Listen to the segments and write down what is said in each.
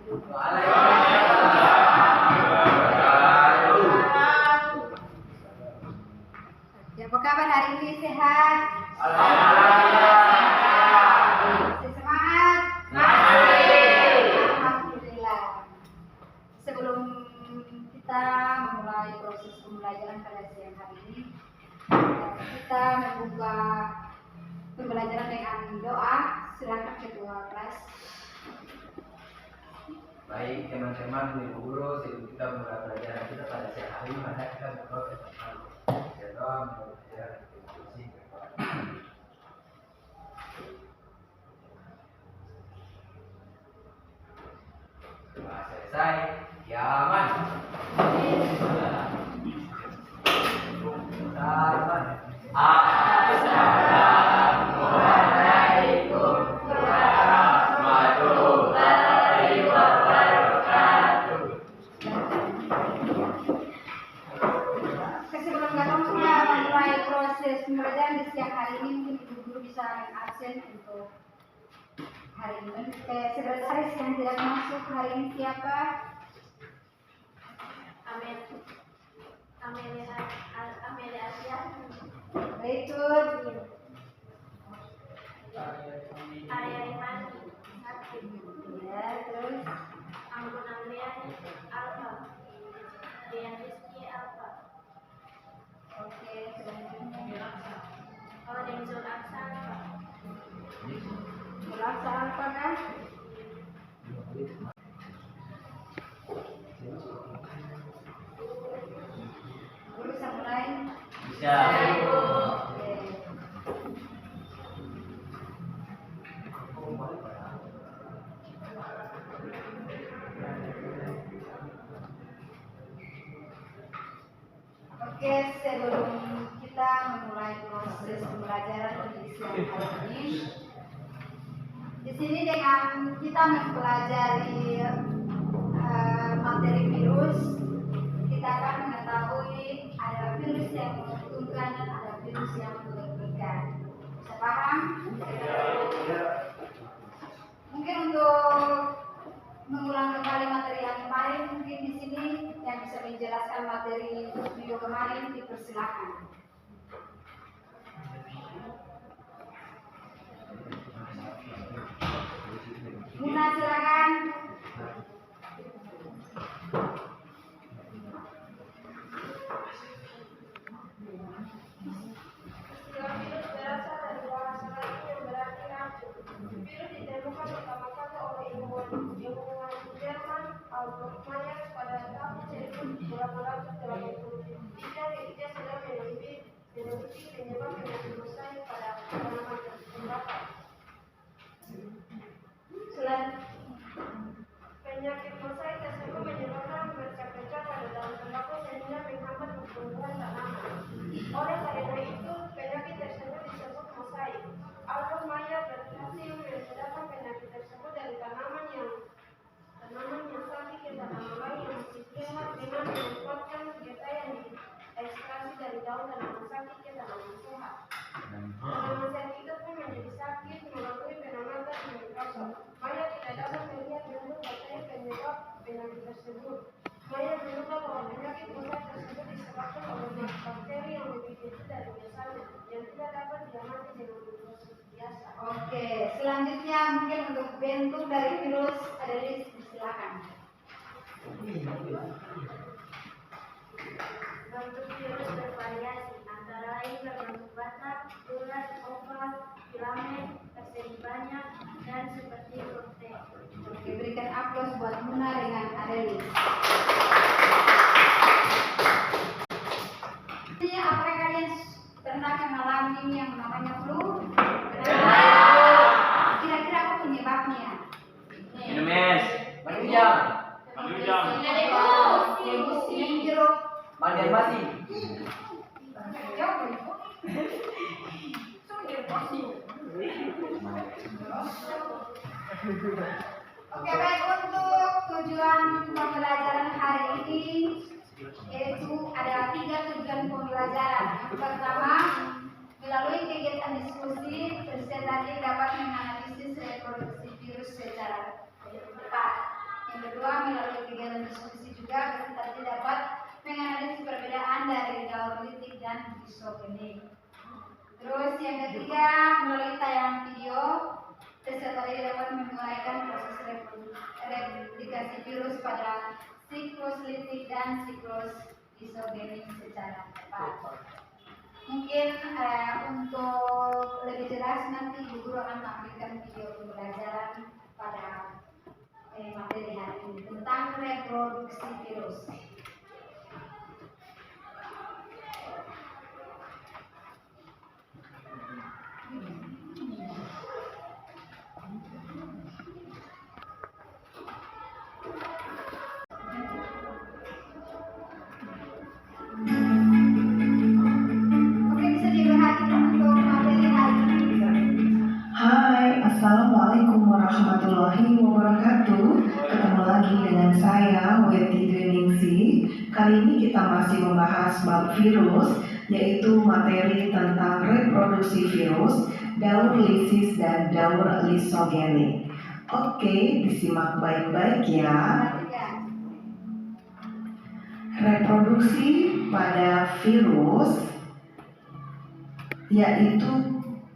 Ya, apa kabar hari ini? Sehat? Semangat? Alhamdulillah. Sebelum kita memulai proses pembelajaran pada siang hari ini, kita membuka pembelajaran dengan doa. Silakan ketua kelas. Baik teman-teman, ibu guru, sebelum kita mulai pelajaran kita pada siang hari ini, mari kita berdoa bersama. Berdoa menurut ajaran institusi kekuatan. Setelah selesai, kiaman. Assalamualaikum warahmatullahi wabarakatuh. Sebelum kita mulai proses pembelajaran di siang hari ini, mungkin ibu guru bisa absen untuk hari ini. Sekretaris yang tidak masuk hari ini siapa? Amelia Asia. Berikut Arya Imani. ya, terus Anggun Andriani Alfa. Dian Rizky Alfa. oke, selanjutnya Denzel Aksan Alfa. Mulaksa apa kan? Guru bisa mulai? Bisa. Oke. Oke, sebelum kita memulai proses pembelajaran di siang hari ini, di sini dengan kita mempelajari materi virus, kita akan mengetahui ada virus yang menguntungkan dan ada virus yang merugikan. Bisa paham? Mungkin untuk mengulang kembali materi yang kemarin, mungkin di sini yang bisa menjelaskan materi video kemarin dipersilakan. Muna, silakan. Istilah virus berasal dari bahasa Latin yang berarti racun. Virus ditemukan pertama-kali oleh ilmuwan Jerman Albert Mayer pada tahun 1883 ketika sedang meneliti penyebab penyakit mosaik pada tanaman tembakau. Penyakit mosaik tersebut menyebabkan bercak-bercak pada daun tembakau sehingga menghambat pertumbuhan tanaman. Oleh karena itu, penyakit tersebut disebut mosaik. Albert Mayer berhasil membedakan penyakit tersebut dari tanaman yang sakit ke tanaman lain yang masih sehat dengan menempatkan getah yang diekstraksi dari daun tanaman sakit ke tanaman sehat. Tanaman sehat itu pun menjadi sakit melalui penamatan mikrosop. Mayer tidak dapat melihat bentuk bakteri penyebab penyakit tersebut. Mayer menduga bahwa penyakit mosaik tersebut disebabkan oleh bakteri yang lebih kecil dari biasanya, yang tidak dapat diamati dengan mikroskop biasa. Oke, selanjutnya mungkin untuk bentuk dari virus ada list, silakan. Bentuk virus bervariasi, antara lain berbentuk batak, bulat, oval, filamen, persegi banyak, dan seperti protein. Oke, berikan aplaus buat Muna dengan Adelis. Ini apakah kalian pernah mengalami yang namanya flu? Kira-kira apa penyebabnya? Minum es. Mandi jam. Yang jeruk. Mandi basi. Jauh. Oke, baik, untuk tujuan pembelajaran hari ini yaitu ada 3 tujuan pembelajaran. Yang pertama, melalui kegiatan diskusi, peserta tadi dapat menganalisis reproduksi virus secara cepat. Yang lisogenik. Terus yang ketiga, melalui tayangan video, peserta dapat menguraikan proses replikasi virus pada siklus litik dan siklus lisogenik secara tepat. Mungkin untuk lebih jelas nanti Bu Guru akan tampilkan video pembelajaran pada materi hari ini tentang reproduksi virus. Assalamualaikum warahmatullahi wabarakatuh. Ketemu lagi dengan saya Weti Dwiningsi. Kali ini kita masih membahas bab virus, yaitu materi tentang reproduksi virus, daur lisis dan daur lisogenik. Oke, disimak baik-baik ya. Reproduksi pada virus yaitu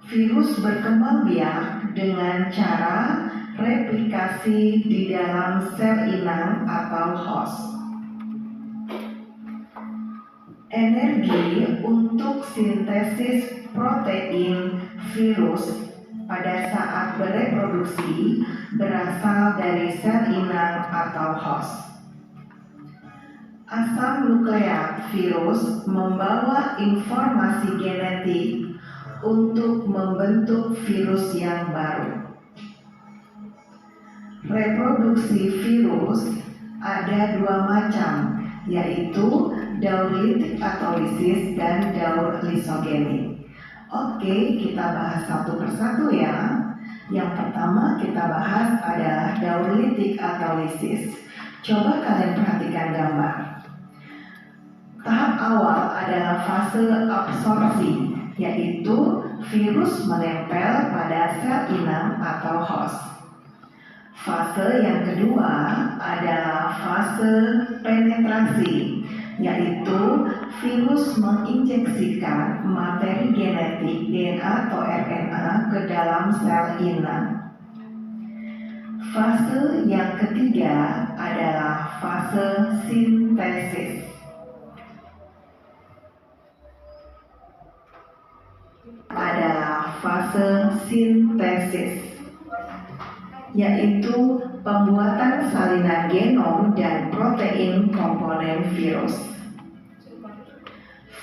virus berkembang biak dengan cara replikasi di dalam sel inang atau host. Energi untuk sintesis protein virus pada saat bereproduksi berasal dari sel inang atau host. Asam nukleat virus membawa informasi genetik untuk membentuk virus yang baru. Reproduksi virus ada dua macam, yaitu daur litik atau lisis dan daur lisogenik. Oke, kita bahas satu persatu ya. Yang pertama kita bahas adalah daur litik atau lisis. Coba kalian perhatikan gambar. Tahap awal adalah fase absorpsi, yaitu virus menempel pada sel inang atau host. Fase yang kedua adalah fase penetrasi, yaitu virus menginjeksikan materi genetik DNA atau RNA ke dalam sel inang. Fase yang ketiga adalah fase sintesis. Yaitu pembuatan salinan genom dan protein komponen virus.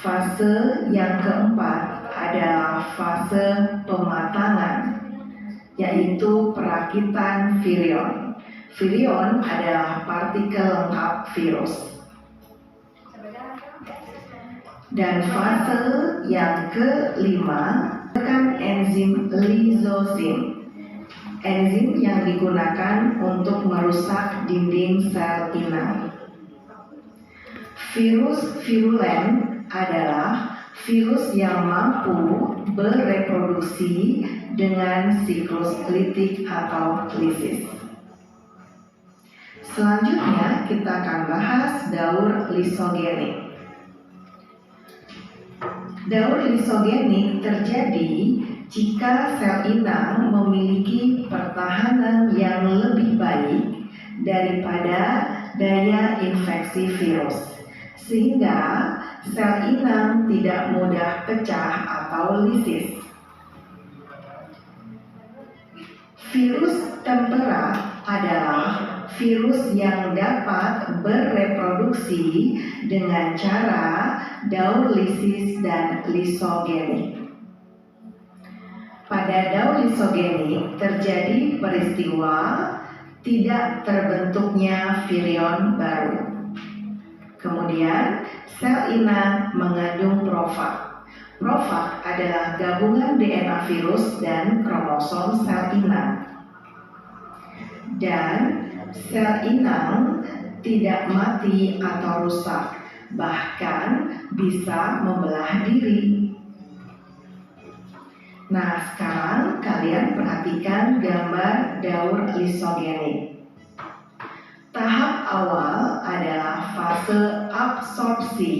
Fase yang keempat adalah fase pematangan, yaitu perakitan virion. Virion adalah partikel lengkap virus. Dan fase yang kelima adalah enzim lisosim. Enzim yang digunakan untuk merusak dinding sel inang. Virus virulen adalah virus yang mampu bereproduksi dengan siklus litik atau lisis. Selanjutnya kita akan bahas daur lisogenik. Daur lisogenik terjadi jika sel inang memiliki pertahanan yang lebih baik daripada daya infeksi virus, sehingga sel inang tidak mudah pecah atau lisis. Virus temperat adalah virus yang dapat bereproduksi dengan cara daur lisis dan lisogenik. Pada daur lisogenik terjadi peristiwa tidak terbentuknya virion baru. Kemudian sel inang mengandung profag. Profag adalah gabungan DNA virus dan kromosom sel inang. Dan sel inang tidak mati atau rusak, bahkan bisa membelah diri. Nah, sekarang kalian perhatikan gambar daur lisogenik. Tahap awal adalah fase absorpsi,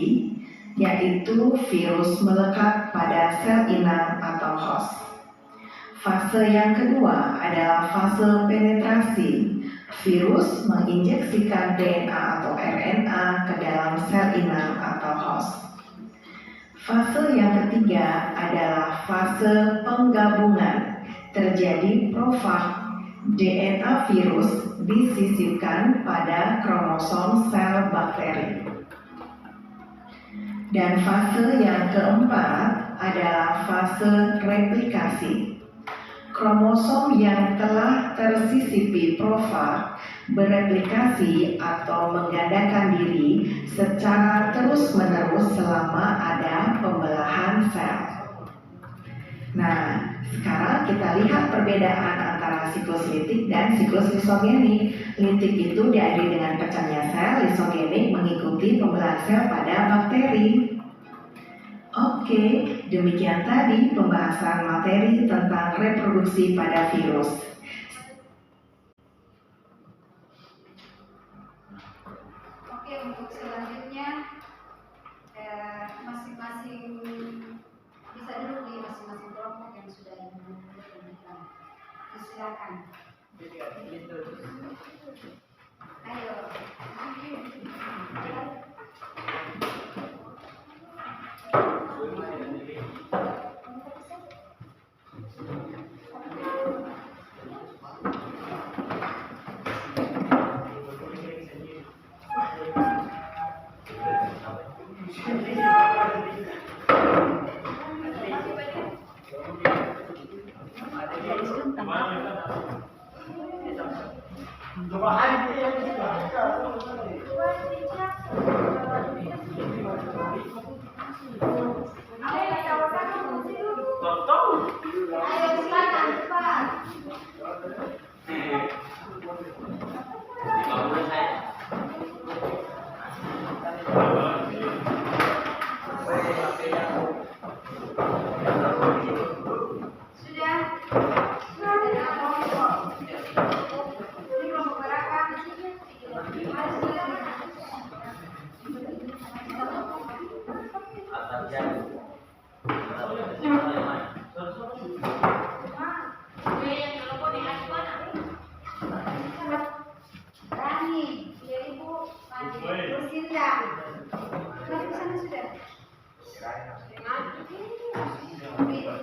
yaitu virus melekat pada sel inang atau host. Fase yang kedua adalah fase penetrasi. Virus menginjeksikan DNA atau RNA ke dalam sel inang atau host. Fase yang ketiga adalah fase penggabungan. Terjadi profag. DNA virus disisipkan pada kromosom sel bakteri. Dan fase yang keempat adalah fase replikasi. Kromosom yang telah tersisipi profag bereplikasi atau menggandakan diri secara terus-menerus selama ada pembelahan sel. Nah, sekarang kita lihat perbedaan antara siklus litik dan siklus lisogenik. Litik itu diakhiri dengan pecahnya sel, lisogenik mengikuti pembelahan sel pada bakteri. Oke, demikian tadi pembahasan materi tentang reproduksi pada virus. Oke, untuk selanjutnya masing-masing bisa duduk di masing-masing kelompok yang sudah diberikan. Silakan. Ayo. Ayo silakan cepat. Sudah. Ini kelompok berapa? Rani, ya Ibu, Lucinda. Sudah sana sudah.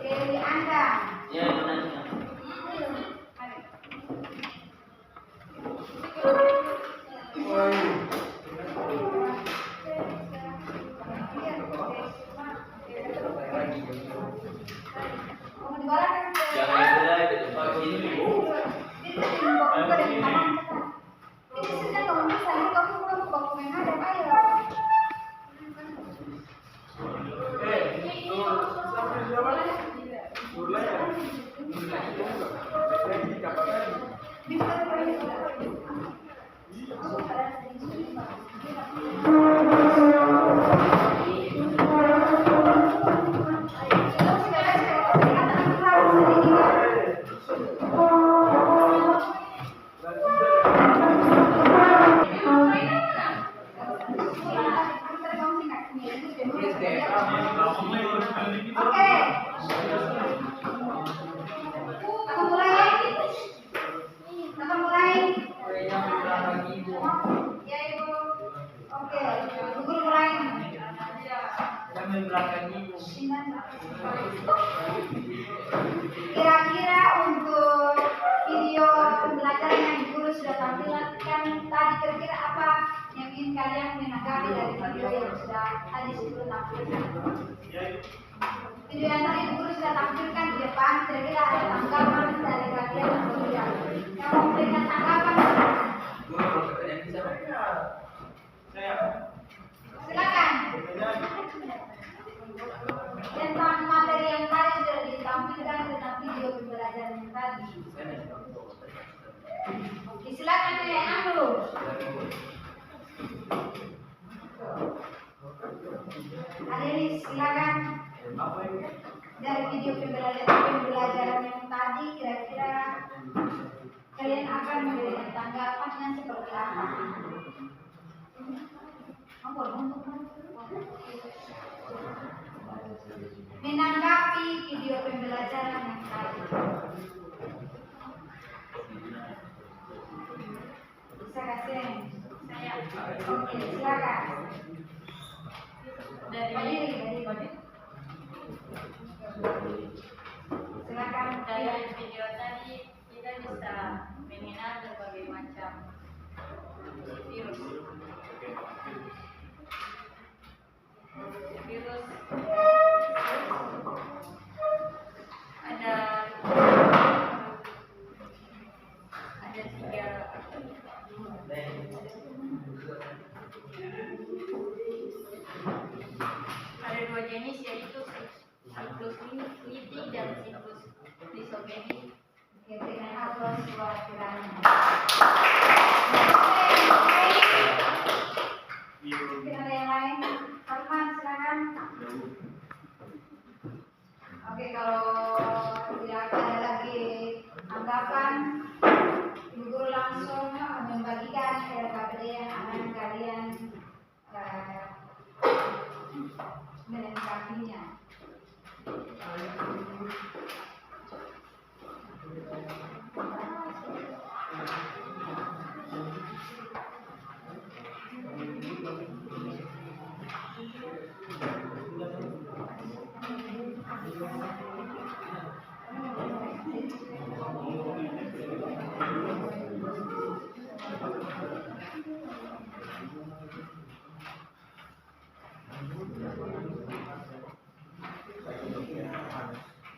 Dewi Anda. Ya, benar. Jangan berat ke tempat sini. Oke. Aku mulai. Kita mulai. Ya Ibu. Oke. Ibu mulai. Kira-kira untuk video pembelajaran yang guru sudah tampilkan tadi, kira-kira apa yang ingin kalian menanggapi dari video yang sudah tadi guru tampilkan? Video yang tadi guru sudah tampilkan di depan, kira-kira ada tanggapan dari kalian atau tidak? Yang mau memberikan tanggapan? Silakan. Tentang materi yang tadi sudah ditampilkan tentang video pembelajaran yang tadi. Oke, silakan ya, Anu. Adelis, silakan. Dari video pembelajaran yang tadi, kira-kira kalian akan memberikan tanggapannya seperti apa? Yasin. Oke, silakan. Dari silakan. Dari video tadi kita bisa mengenal berbagai macam virus. Virus ada tiga. Ada dua jenis, yaitu siklus litik dan siklus disogenik. Oke, dengan aplaus buat kiranya. Mungkin ada yang lain? Salman, silakan. Oke, kalau tidak ada lagi anggapan, Ibu Guru langsung membagikan RKPD yang akan kalian melengkapinya.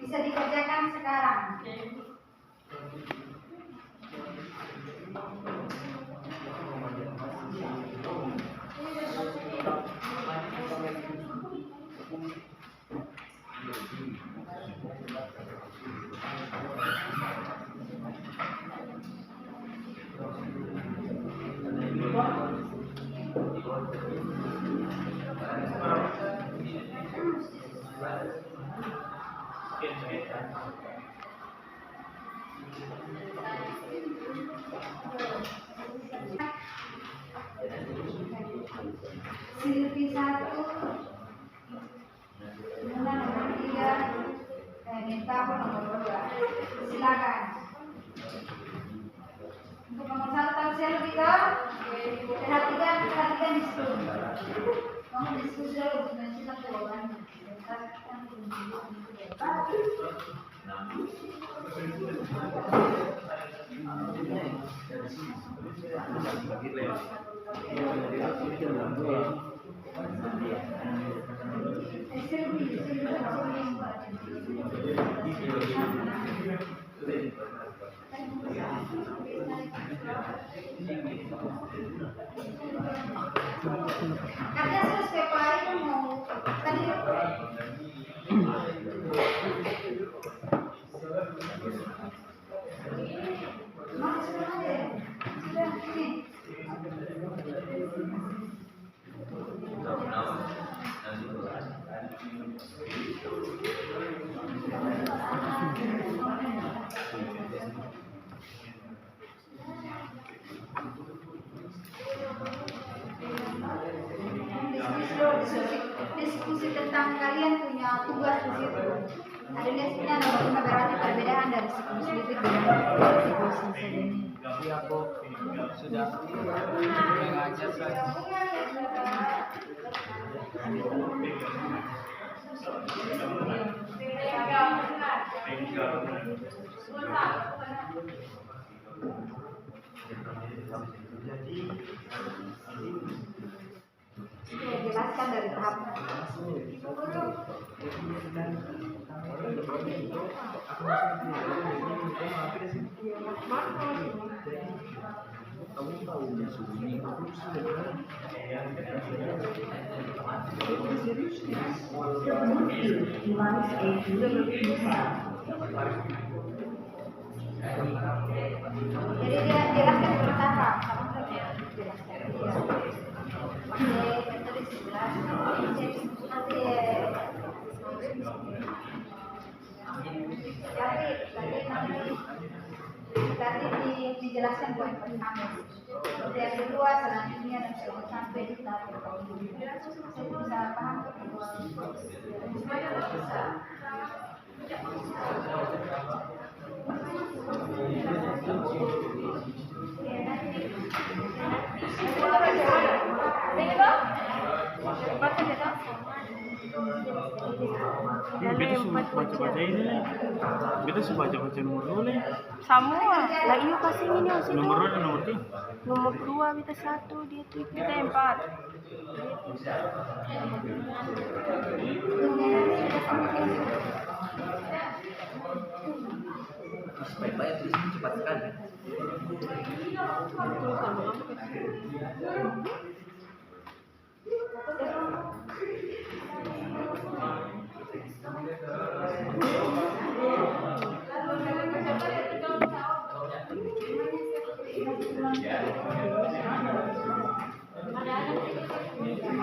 Bisa dikerjakan sekarang. Silvi 1, Nuna nomor 3, Nita nomor 2. Silakan. Untuk nomor 1 tahu Silvi toh? Perhatikan diskusi. Kamu diskusi dulu dengan kita jawaban. Karena setiap hari mau tadi diskusi tentang kalian punya tugas di situ. Ada lesnya nomor 5 berarti perbedaan dari siklus litik dengan siklus disogenik. Siap, Bu. Sudah mengajar saya. Jelaskan dari tahap. Jadi dia jelaskan bertahap. Tadi dijelaskan poin pertama. Yang kedua selanjutnya dan sampai di tahap bisa paham bisa. Dale, empat baca ini nih. Kita sih baca nomor dulu nih. Semua. Lah iyo kasih ini sih. Nomor dua dan nomor tiga. Nomor 2 kita 1 dia tuh kita 4. Baik-baik tulisnya cepat sekali.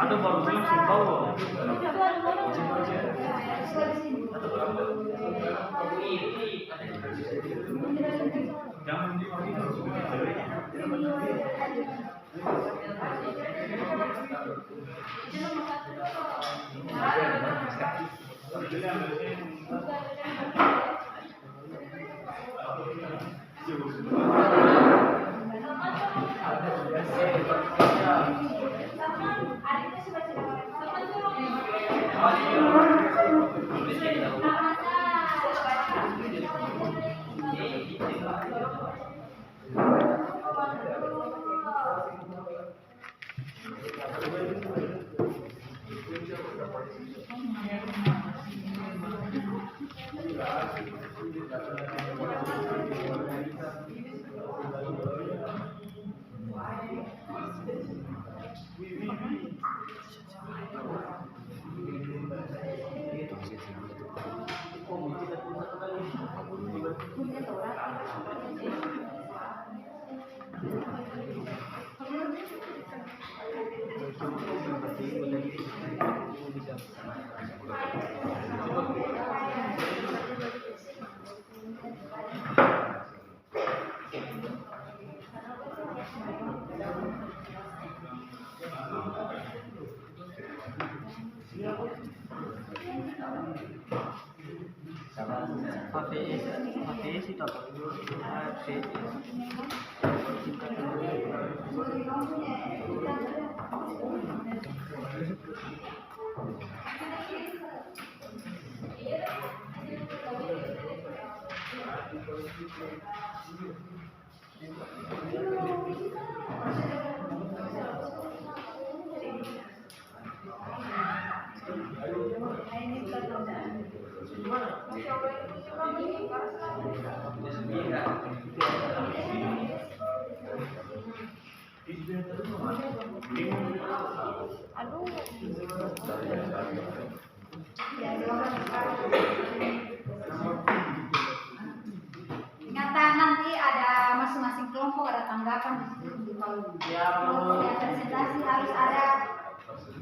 Ada baru bilang sih tahu. Jangan APS itu apa? Ingatkan nanti ada masing-masing kelompok ada tanggapan di situ. Kalau presentasi harus ada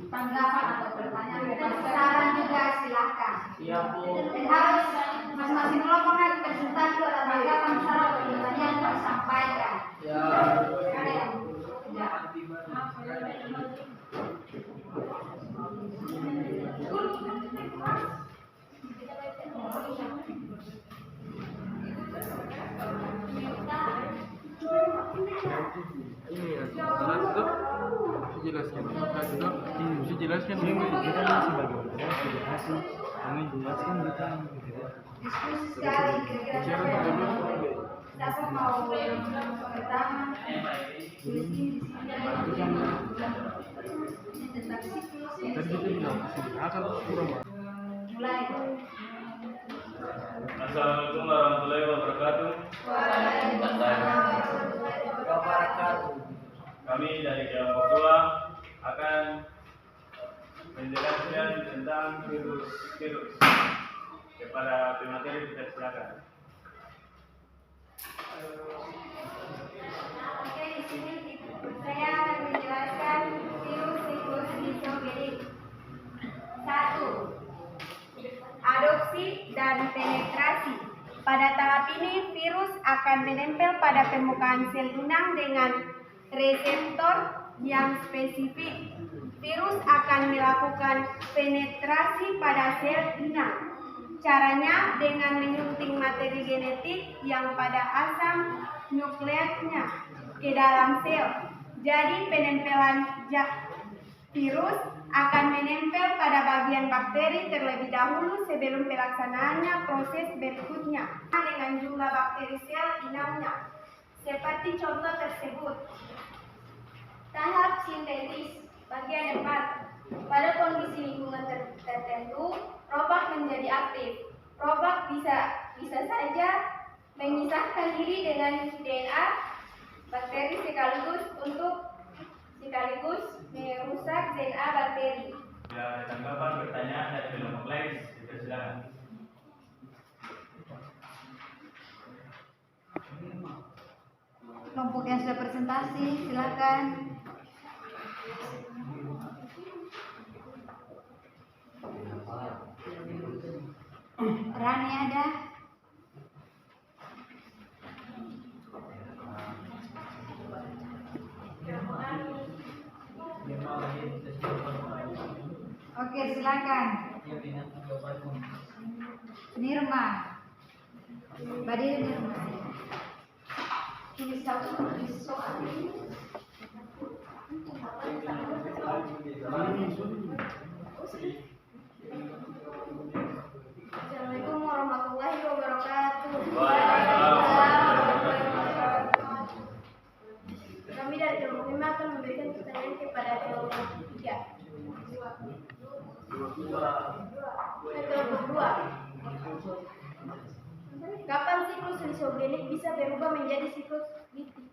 tanggapan atau pertanyaan dan saran juga silakan. Dan harus masing-masing kelompok nanti presentasi ada tanggapan saran atau pertanyaan harus sampaikan. Ada yang jelaskan ini kita masih bagaimana jelaskan kita diskusi sekali kira-kira siapa mau yang pertama di sini tentang siklus tadi kita bilang akan kurang mulai. Assalamualaikum warahmatullahi wabarakatuh. Kami dari kelompok 2 akan menjelaskan tentang virus kepada pemateri. Kita silakan. Oke, di sini saya akan menjelaskan virus siklus mesogenik. 1. Adopsi dan penetrasi. Pada tahap ini, virus akan menempel pada permukaan sel inang dengan reseptor yang spesifik. Virus akan melakukan penetrasi pada sel inang. Caranya dengan menyunting materi genetik yang pada asam nukleatnya ke dalam sel. Jadi penempelan virus akan menempel pada bagian bakteri terlebih dahulu sebelum pelaksanaannya proses berikutnya dengan jumlah bakteri sel inangnya. Seperti contoh tersebut. Tahap sintetis. Bagian 4. Pada kondisi lingkungan tertentu, probak menjadi aktif. Probak bisa saja memisahkan diri dengan DNA bakteri sekaligus merusak DNA bakteri. Jika ada tanggapan, pertanyaan dari kelompok lain, dipersilakan. Kelompok yang sudah presentasi, silakan. Rani ada? Oke, silakan. Nirma. Badiri Nirma. Ini soal ini. Assalamualaikum warahmatullahi wabarakatuh. Kami dari kelompok 5 akan memberikan pertanyaan kepada kelompok 3. Kelompok 2. Kapan siklus lisogenik bisa berubah menjadi siklus litik?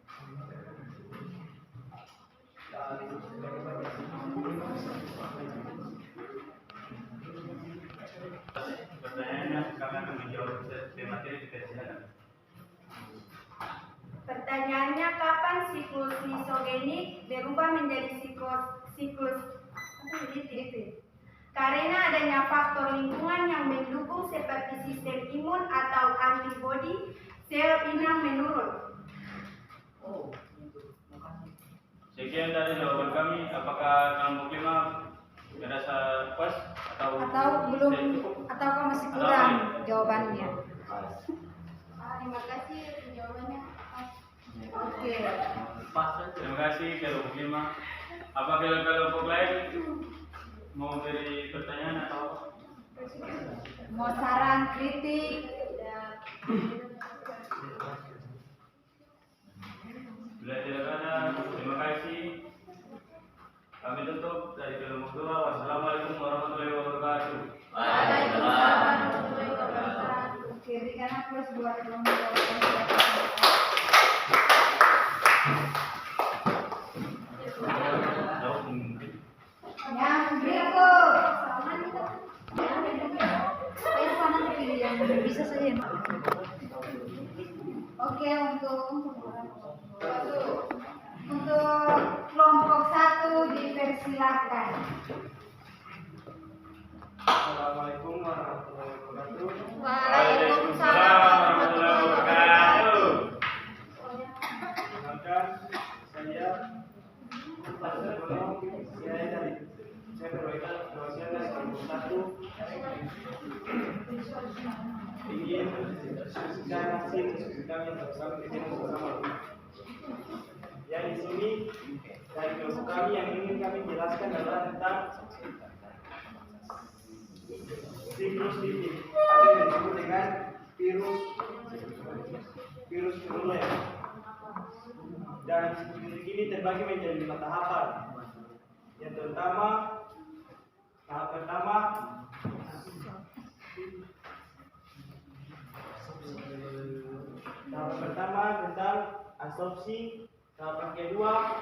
Pertanyaannya kami akan menjawab materi, dipersilakan. Pertanyaannya, kapan siklus lisogenik berubah menjadi siklus litik? Karena adanya faktor lingkungan yang mendukung seperti sistem imun atau antibodi, sel inang menurun. Sekian dari jawaban kami. Apakah kelompok 5 merasa puas atau Belum cukup? atau masih kurang jawabannya? Terima kasih jawabannya. Oke. Terima kasih kelompok 5. Apakah kelompok lain mau beri pertanyaan atau Mau saran, kritik? bila tidak ada? Terima kasih. Kami tutup dari kelompok 2. Wassalamualaikum warahmatullahi wabarakatuh. Waalaikumsalam warahmatullahi wabarakatuh. Oke, berikan aplaus buat kelompok. Yang berikut. Yang bisa saja. Oke, untuk kelompok 1 dipersilakan. Assalamualaikum warahmatullahi wabarakatuh. Waalaikumsalam warahmatullahi wabarakatuh. Perkenalkan, saya berwakil perwakilan dari kelompok 1 ingin mendiskusikan hasil diskusi kami bersama bersama. Yang di sini dari kelompok kami yang ingin kami jelaskan adalah tentang siklus litik atau yang disebut dengan virus virulen. Dan siklus litik ini terbagi menjadi 5 tahapan. Yang pertama, tahap pertama tentang absorpsi, tahapan kedua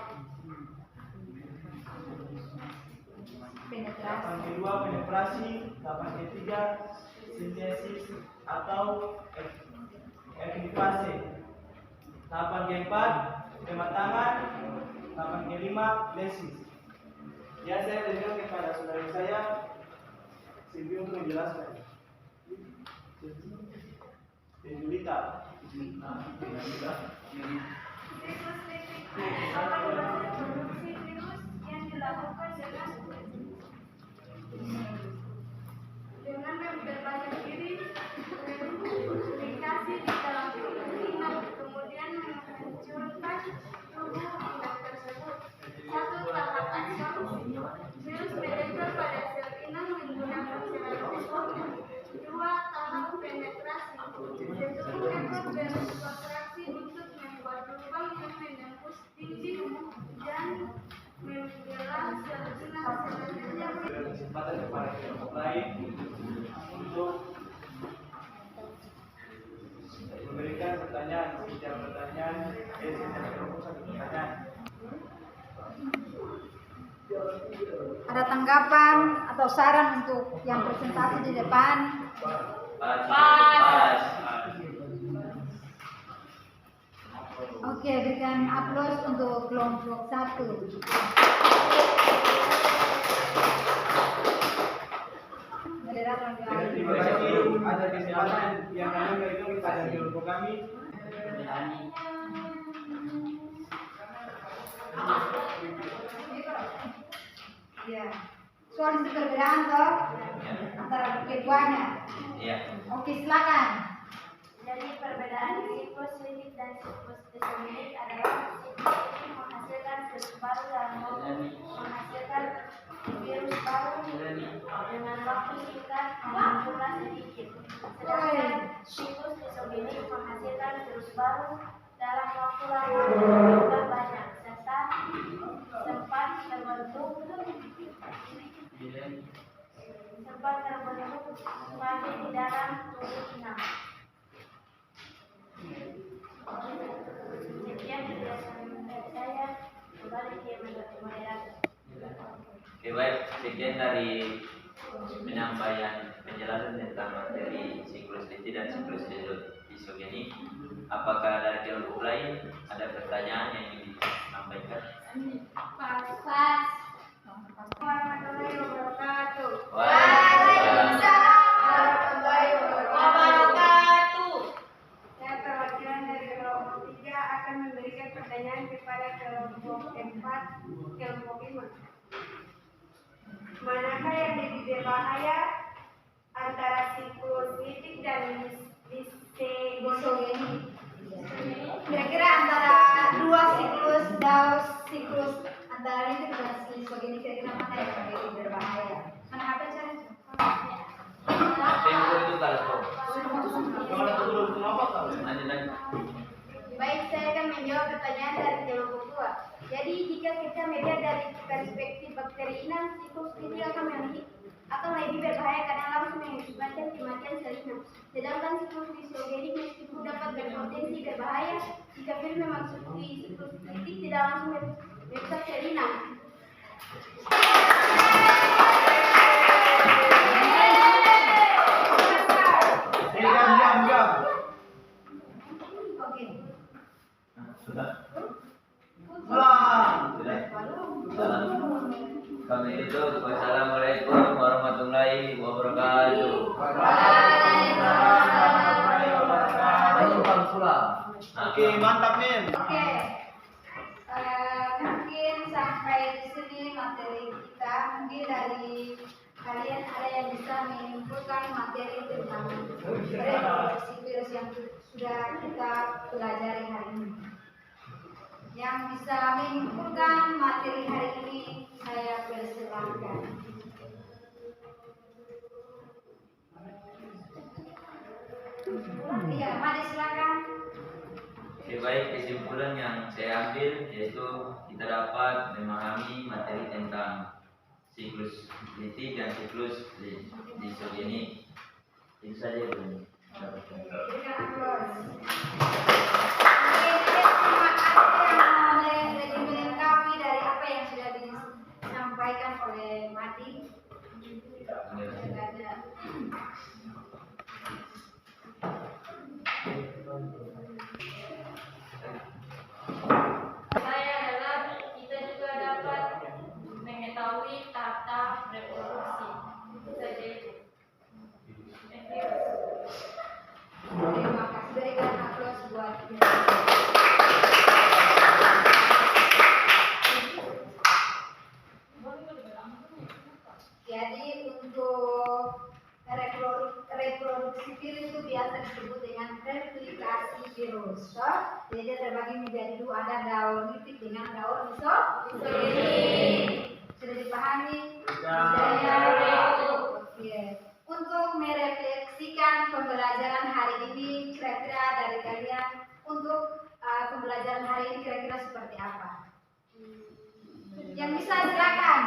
penetrasi, tahapan ketiga sintesis atau ektivasi, tahapan keempat pematangan, tahapan kelima lesis. Ya, saya berikan kepada saudara saya Silvi untuk menjelaskan. Julita. Siklus litik adalah produksi virus yang dilakukan dengan memperbanyak diri, mengedukasi di dalam tubuh inang, kemudian menghancurkan tubuh inang tersebut. Satu tahap absorpsi. Virus kesempatan kepada kelompok lain untuk memberikan pertanyaan. Setiap pertanyaan, setiap kelompok satu pertanyaan. Ada tanggapan atau saran untuk yang presentasi di depan? Pas. Oke, berikan aplaus untuk kelompok 1. Moderator Terima kasih atas kesempatan yang kami berikan kepada kelompok kami. Ya. Soal perbedaan toh antara keduanya. Iya. Oke, silakan. Jadi perbedaan siklus litik dan siklus disogenik adalah siklus ini menghasilkan virus baru dan menghasilkan virus baru dengan waktu singkat dan jumlah sedikit. Sedangkan siklus disogenik menghasilkan virus baru dalam waktu lama dan jumlah banyak serta sempat terbentuk spadi di dalam tubuh inang. Sekian penjelasan saya, kembali ke moderator. Oke, baik. Sekian dari penyampaian penjelasan tentang materi siklus litik dan siklus disogenik. Apakah dari kelompok lain ada pertanyaan yang ingin disampaikan? Pas. Warahmatullahi wabarakatuh. Waalaikumsalam warahmatullahi wabarakatuh. Saya perwakilan dari kelompok 3 akan memberikan pertanyaan kepada kelompok 4, kelompok 5. Manakah yang lebih berbahaya antara siklus litik dan Disogenik. Kira-kira antara dua siklus siklus antara ini dan disogenik, kira-kira mana yang lebih berbahaya? Mana apa cara? Tempo itu kalau Baik, saya akan menjawab pertanyaan dari kelompok 2. Jadi jika kita melihat dari perspektif bakteri inang, siklus litik akan lebih berbahaya karena langsung mengakibatkan kematian sel inang. Sedangkan siklus disogenik meskipun dapat berpotensi berbahaya jika virus memasuki siklus litik tidak langsung merusak sel inang. Oke. sudah. Kami tutup. Wassalamualaikum warahmatullahi wabarakatuh. Oke, mantap men. Oke. Mungkin sampai di sini materi kita. Mungkin dari kalian ada yang bisa menyimpulkan materi tentang reproduksi virus yang sudah kita pelajari hari ini. Yang bisa menyimpulkan materi hari ini, saya persilahkan. Iya, mari silakan. Oke, baik, kesimpulan yang saya ambil yaitu kita dapat memahami materi tentang siklus litik dan siklus disogenik. Itu saja Bu. Berikan aplaus. Terima kasih yang lebih melengkapi dari apa yang sudah disampaikan oleh Mati. Saya adalah kita juga dapat mengetahui tahap reproduksi. Jadi, Terima kasih. Berikan aplaus buat Jadi untuk reproduksi virus itu biasa disebut dengan replikasi virus. Jadi dia terbagi menjadi dua, ada daur litik dengan daur disogenik. Sudah dipahami? Oke. Untuk merefleksikan pembelajaran hari ini, kira-kira dari kalian untuk pembelajaran hari ini kira-kira seperti apa? Yang bisa silakan.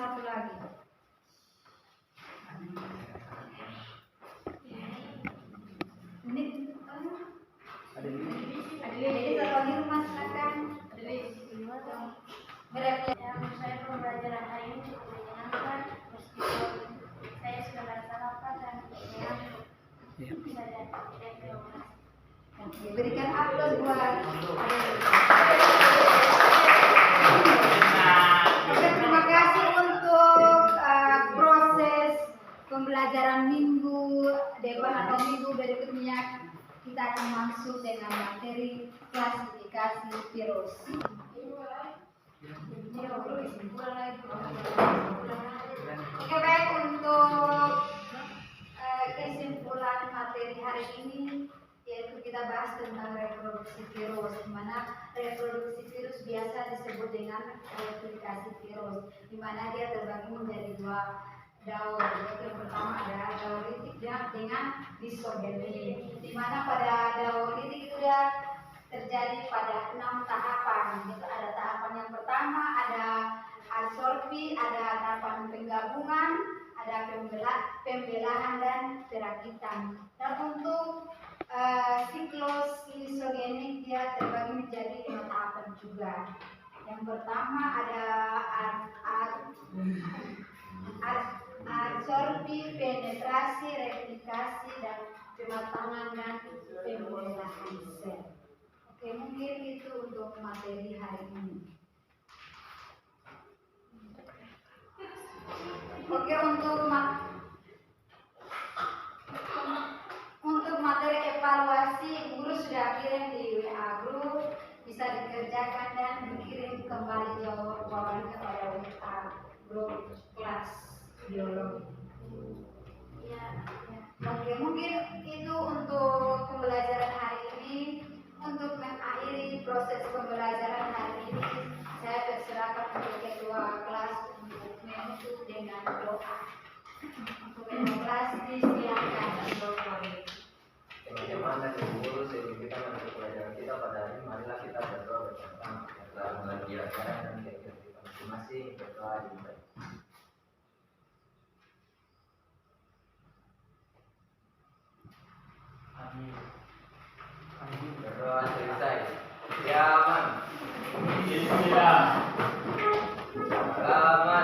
satu lagi. Ini Adelis, kalau di rumah silakan. Adelis, Saya pembelajaran hari ini cukup menyenangkan meskipun saya sudah merasa lapar dan mengantuk. Bisa dan terima kasih. berikan aplaus buat Adelis. Oke, terima kasih untuk proses pembelajaran minggu depan atau minggu berikutnya. Kita akan masuk dengan materi klasifikasi virus. Oke, baik, untuk kesimpulan materi hari ini yaitu kita bahas tentang reproduksi virus, di mana reproduksi virus biasa disebut dengan replikasi virus, di mana dia terbagi menjadi dua daur. Yaitu yang pertama adalah dauritik dengan disogenik, di mana pada dauritik itu dia terjadi pada 6 tahapan. Itu ada tahapan yang pertama, ada adsorpsi, ada tahapan penggabungan, ada pembelahan dan perakitan. Dan untuk siklus lisogenik dia terbagi menjadi 5 tahapan juga. Yang pertama ada adsorpsi, penetrasi, replikasi, dan pematangan dan pembelahan sel. Oke, mungkin itu untuk materi hari ini. Oke, untuk materi evaluasi, guru sudah kirim di WA group, bisa dikerjakan dan dikirim kembali jawabannya kepada WA grup kelas biologi. Oke, mungkin itu untuk pembelajaran hari ini. Untuk mengakhiri proses pembelajaran hari ini, saya persilakan untuk ketua kelas untuk menutup dengan doa. Untuk ketua kelas disilakan berdoa. Teman-teman dan guru sebelum kita menutup pelajaran kita pada hari ini, marilah kita berdoa bersama. Telah mengerti ajaran dan kegiatan kita masing-masing, berdoa dimulai. Berdoa selesai. Ya aman. Bismillah. Selamat